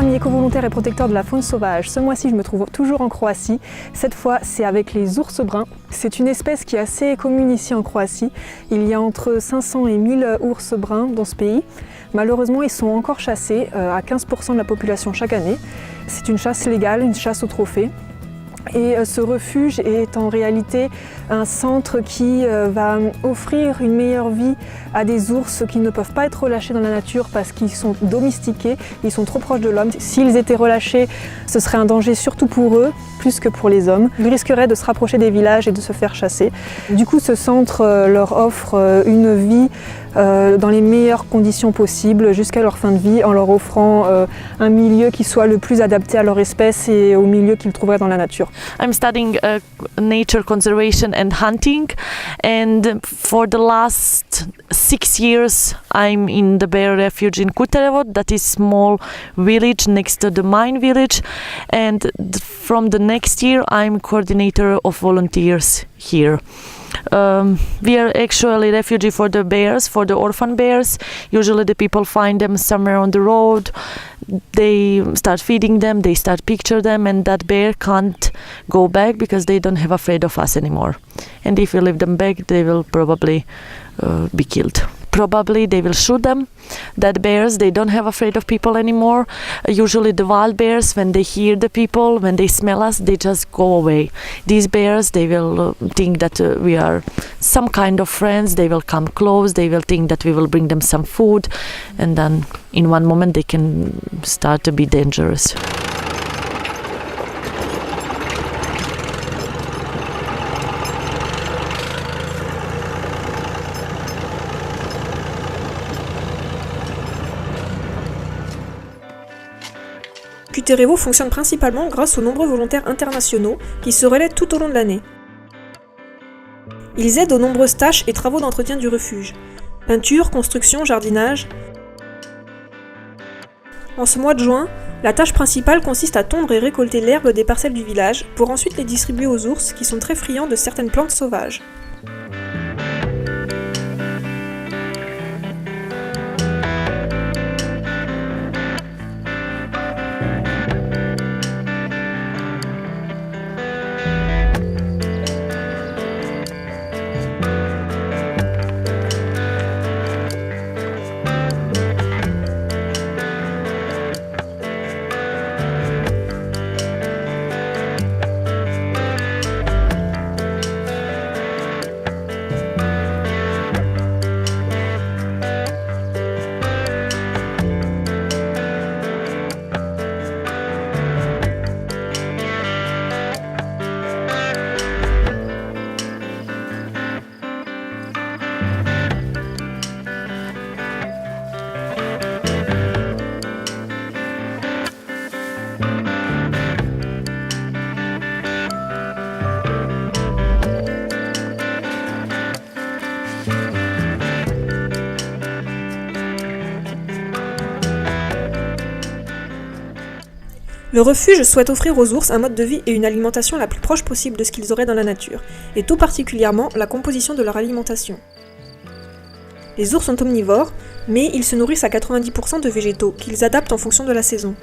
amis éco-volontaires et protecteurs de la faune sauvage. Ce mois-ci, je me trouve toujours en Croatie. Cette fois, c'est avec les ours bruns. C'est une espèce qui est assez commune ici en Croatie. Il y a entre 500 et 1000 ours bruns dans ce pays. Malheureusement, ils sont encore chassés à 15% de la population chaque année. C'est une chasse légale, une chasse au trophée. Et ce refuge est en réalité un centre qui va offrir une meilleure vie à des ours qui ne peuvent pas être relâchés dans la nature parce qu'ils sont domestiqués, ils sont trop proches de l'homme. S'ils étaient relâchés, ce serait un danger surtout pour eux, plus que pour les hommes. Ils risqueraient de se rapprocher des villages et de se faire chasser. Du coup, ce centre leur offre une vie dans les meilleures conditions possibles jusqu'à leur fin de vie en leur offrant un milieu qui soit le plus adapté à leur espèce et au milieu qu'ils trouveraient dans la nature. I'm studying nature conservation and hunting, and for the last 6 years I'm in the bear refuge in Kuterevo, that is small village next to the mine village, and from the next year I'm coordinator of volunteers here. We are actually refugee for the bears, for the orphan bears. Usually the people find them somewhere on the road, they start feeding them, they start picture them, and that bear can't go back because they don't have afraid of us anymore. And if we leave them back, they will probably be killed. Probably they will shoot them. That bears, they don't have afraid of people anymore. Usually the wild bears, when they hear the people, when they smell us, they just go away. These bears, they will think that we are some kind of friends. They will come close. They will think that we will bring them some food. And then in one moment they can start to be dangerous. Kuterevo fonctionne principalement grâce aux nombreux volontaires internationaux qui se relaient tout au long de l'année. Ils aident aux nombreuses tâches et travaux d'entretien du refuge. Peinture, construction, jardinage. En ce mois de juin, la tâche principale consiste à tondre et récolter l'herbe des parcelles du village pour ensuite les distribuer aux ours qui sont très friands de certaines plantes sauvages. Le refuge souhaite offrir aux ours un mode de vie et une alimentation la plus proche possible de ce qu'ils auraient dans la nature, et tout particulièrement la composition de leur alimentation. Les ours sont omnivores, mais ils se nourrissent à 90% de végétaux, qu'ils adaptent en fonction de la saison.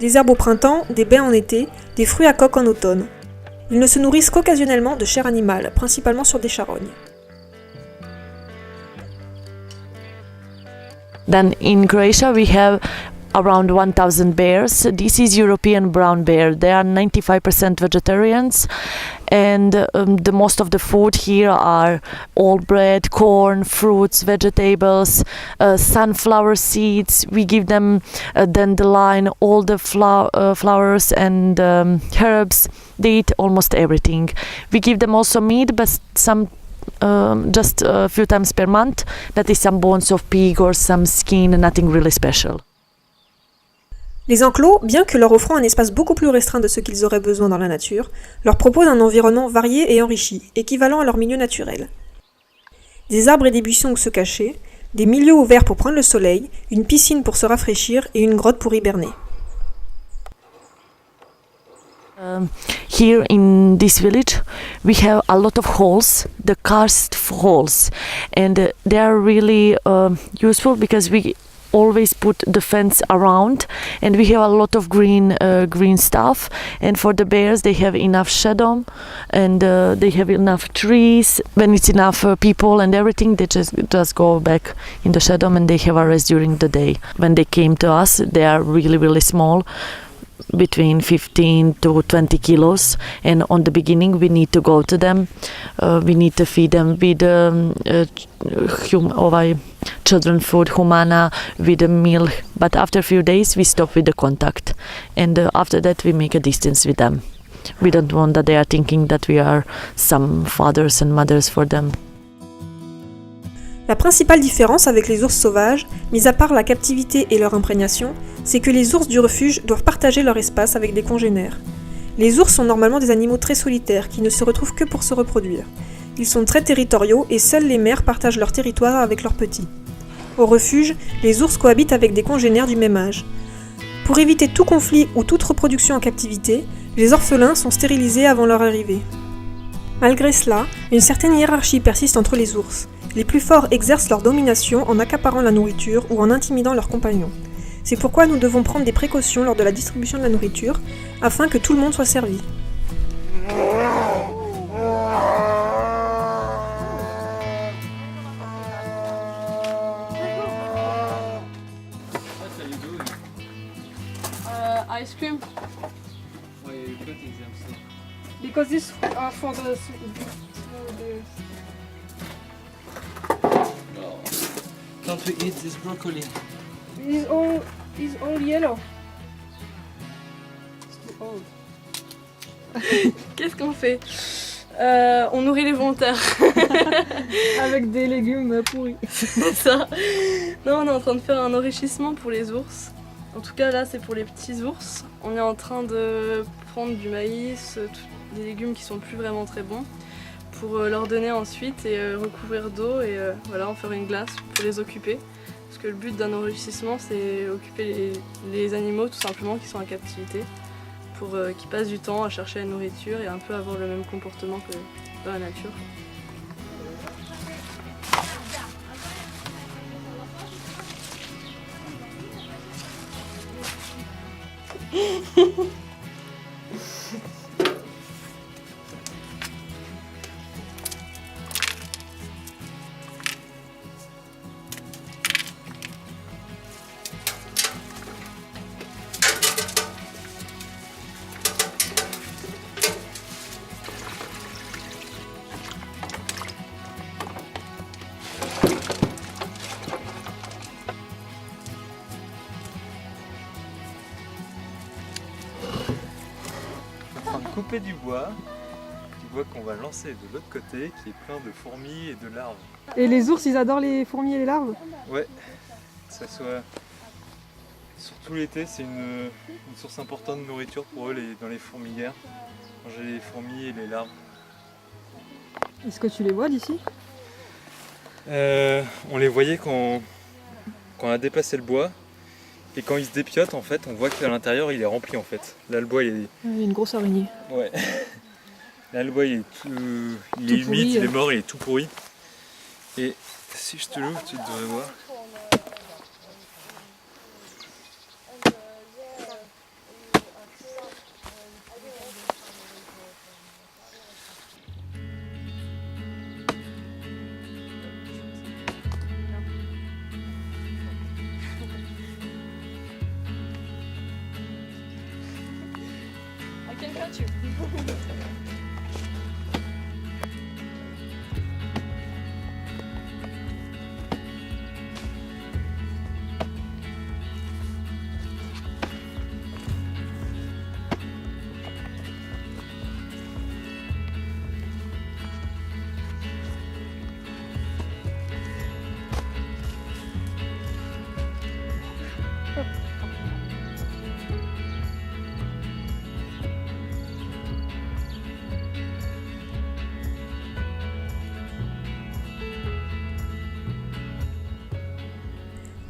Des herbes au printemps, des baies en été, des fruits à coque en automne. Ils ne se nourrissent qu'occasionnellement de chair animale, principalement sur des charognes. Then in Croatia we have around 1,000 bears. This is European brown bear. They are 95% vegetarians, and the most of the food here are all bread, corn, fruits, vegetables, sunflower seeds. We give them dandelion, all the flowers and herbs. They eat almost everything. We give them also meat, but some just a few times per month. That is some bones of pig or some skin, nothing really special. Les enclos, bien que leur offrant un espace beaucoup plus restreint de ce qu'ils auraient besoin dans la nature, leur proposent un environnement varié et enrichi, équivalent à leur milieu naturel. Des arbres et des buissons où se cacher, des milieux ouverts pour prendre le soleil, une piscine pour se rafraîchir et une grotte pour hiberner. Here in this village we have a lot of holes, the karst holes, and they are really useful because we always put the fence around, and we have a lot of green stuff. And for the bears, they have enough shadow, and they have enough trees. When it's enough people and everything, they just go back in the shadow, and they have a rest during the day. When they came to us, they are really, really small, between 15 to 20 kilos, and on the beginning we need to go to them, we need to feed them with children food, humana, with the milk, but after a few days we stop with the contact, and after that we make a distance with them. We don't want that they are thinking that we are some fathers and mothers for them. La principale différence avec les ours sauvages, mis à part la captivité et leur imprégnation, c'est que les ours du refuge doivent partager leur espace avec des congénères. Les ours sont normalement des animaux très solitaires qui ne se retrouvent que pour se reproduire. Ils sont très territoriaux et seules les mères partagent leur territoire avec leurs petits. Au refuge, les ours cohabitent avec des congénères du même âge. Pour éviter tout conflit ou toute reproduction en captivité, les orphelins sont stérilisés avant leur arrivée. Malgré cela, une certaine hiérarchie persiste entre les ours. Les plus forts exercent leur domination en accaparant la nourriture ou en intimidant leurs compagnons. C'est pourquoi nous devons prendre des précautions lors de la distribution de la nourriture, afin que tout le monde soit servi. Ice cream. Why are you cutting them so? Because this are for the No. Can't we eat this broccoli? is all yellow. It's too old. Qu'est-ce qu'on fait? On nourrit les volontaires. Avec des légumes pourris. C'est ça. Non, on est en train de faire un enrichissement pour les ours. En tout cas, là, c'est pour les petits ours. On est en train de prendre du maïs, des légumes qui sont plus vraiment très bons, pour leur donner ensuite et recouvrir d'eau et voilà, en faire une glace pour les occuper. Parce que le but d'un enrichissement, c'est occuper les animaux tout simplement qui sont en captivité, pour qu'ils passent du temps à chercher la nourriture et un peu avoir le même comportement que dans la nature. Couper du bois qu'on va lancer de l'autre côté qui est plein de fourmis et de larves. Et les ours, ils adorent les fourmis et les larves? Ouais, que ça soit surtout l'été, c'est une source importante de nourriture pour eux dans les fourmilières. Manger les fourmis et les larves. Est-ce que tu les vois d'ici? On les voyait quand on a déplacé le bois. Et quand il se dépiote, en fait, on voit qu'à l'intérieur, il est rempli en fait. Là, le bois, il est... Il y a une grosse araignée. Ouais. Là, le bois, il est humide, pourri, il est mort, il est tout pourri. Et si je te l'ouvre, tu devrais voir. I can cut you.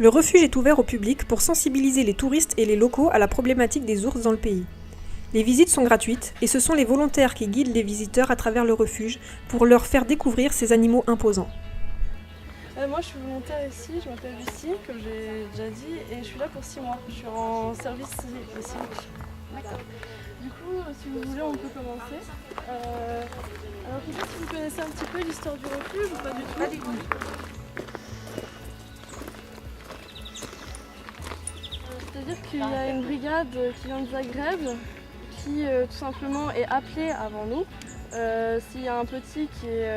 Le refuge est ouvert au public pour sensibiliser les touristes et les locaux à la problématique des ours dans le pays. Les visites sont gratuites et ce sont les volontaires qui guident les visiteurs à travers le refuge pour leur faire découvrir ces animaux imposants. Moi je suis volontaire ici, je m'appelle Lucie, comme j'ai déjà dit, et je suis là pour 6 mois. Je suis en service civique. D'accord. Du coup, si vous voulez, on peut commencer. Alors peut-être si vous connaissez un petit peu l'histoire du refuge ou pas du tout. C'est-à-dire qu'il y a une brigade qui vient de Zagreb, qui tout simplement est appelée avant nous. S'il y a un petit qui est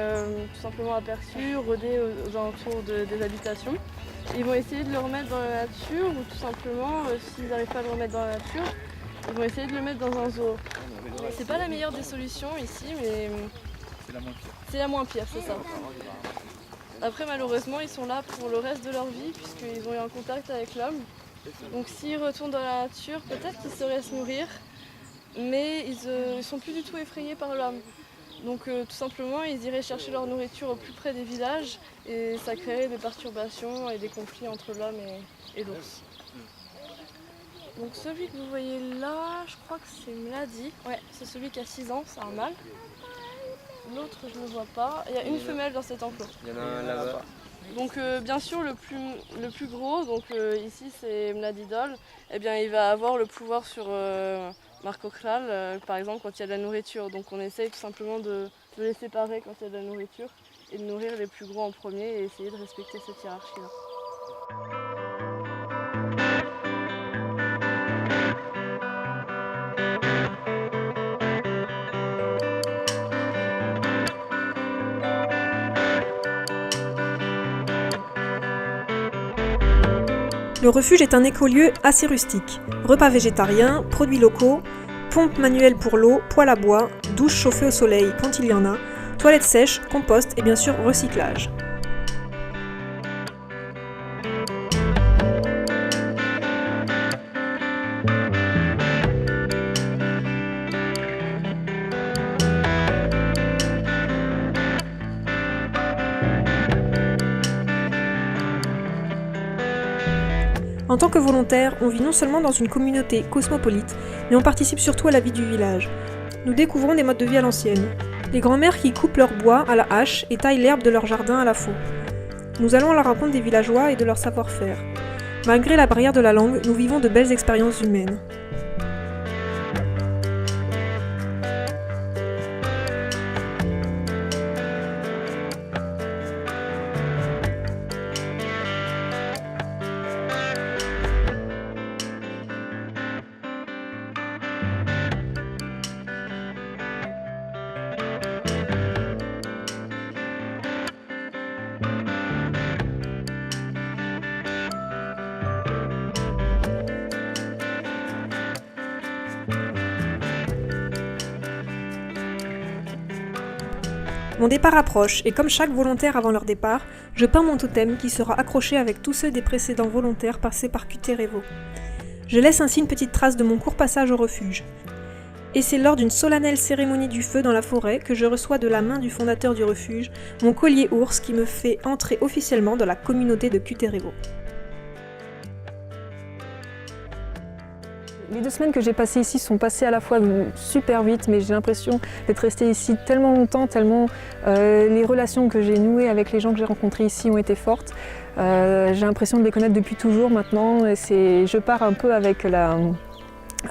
tout simplement aperçu, rôdé aux alentours des habitations, ils vont essayer de le remettre dans la nature ou tout simplement, s'ils n'arrivent pas à le remettre dans la nature, ils vont essayer de le mettre dans un zoo. C'est pas la meilleure des solutions ici, mais C'est la moins pire. c'est la moins pire, c'est ça. Après, malheureusement, ils sont là pour le reste de leur vie, puisqu'ils ont eu un contact avec l'homme. Donc s'ils retournent dans la nature, peut-être qu'ils sauraient se nourrir, mais ils sont plus du tout effrayés par l'homme. Donc tout simplement, ils iraient chercher leur nourriture au plus près des villages et ça créerait des perturbations et des conflits entre l'homme et l'ours. Donc celui que vous voyez là, je crois que c'est Mladi. Ouais, c'est celui qui a 6 ans, c'est un mâle. L'autre, je ne le vois pas. Il y a une femelle dans cet enclos. Il y en a un là-bas. Donc bien sûr le plus gros, donc ici c'est Mladidol, eh bien il va avoir le pouvoir sur Marco Kral, par exemple quand il y a de la nourriture. Donc on essaye tout simplement de les séparer quand il y a de la nourriture et de nourrir les plus gros en premier et essayer de respecter cette hiérarchie-là. Le refuge est un écolieu assez rustique. Repas végétariens, produits locaux, pompe manuelle pour l'eau, poêle à bois, douche chauffée au soleil quand il y en a, toilettes sèches, compost et bien sûr recyclage. En tant que volontaire, on vit non seulement dans une communauté cosmopolite, mais on participe surtout à la vie du village. Nous découvrons des modes de vie à l'ancienne. Les grands-mères qui coupent leur bois à la hache et taillent l'herbe de leur jardin à la faux. Nous allons à la rencontre des villageois et de leur savoir-faire. Malgré la barrière de la langue, nous vivons de belles expériences humaines. Mon départ approche et comme chaque volontaire avant leur départ, je peins mon totem qui sera accroché avec tous ceux des précédents volontaires passés par Kuterevo. Je laisse ainsi une petite trace de mon court passage au refuge. Et c'est lors d'une solennelle cérémonie du feu dans la forêt que je reçois de la main du fondateur du refuge mon collier ours qui me fait entrer officiellement dans la communauté de Kuterevo. Les 2 semaines que j'ai passées ici sont passées à la fois super vite, mais j'ai l'impression d'être restée ici tellement longtemps, tellement les relations que j'ai nouées avec les gens que j'ai rencontrés ici ont été fortes. J'ai l'impression de les connaître depuis toujours maintenant. Et je pars un peu avec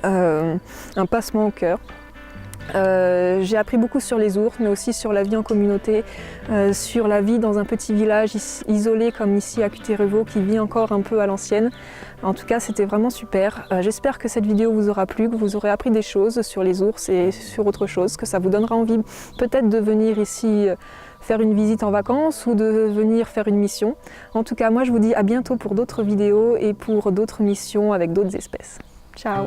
un passement au cœur. J'ai appris beaucoup sur les ours, mais aussi sur la vie en communauté, sur la vie dans un petit village isolé comme ici à Kuterevo, qui vit encore un peu à l'ancienne. En tout cas, c'était vraiment super. J'espère que cette vidéo vous aura plu, que vous aurez appris des choses sur les ours et sur autre chose, que ça vous donnera envie peut-être de venir ici faire une visite en vacances ou de venir faire une mission. En tout cas, moi je vous dis à bientôt pour d'autres vidéos et pour d'autres missions avec d'autres espèces. Ciao!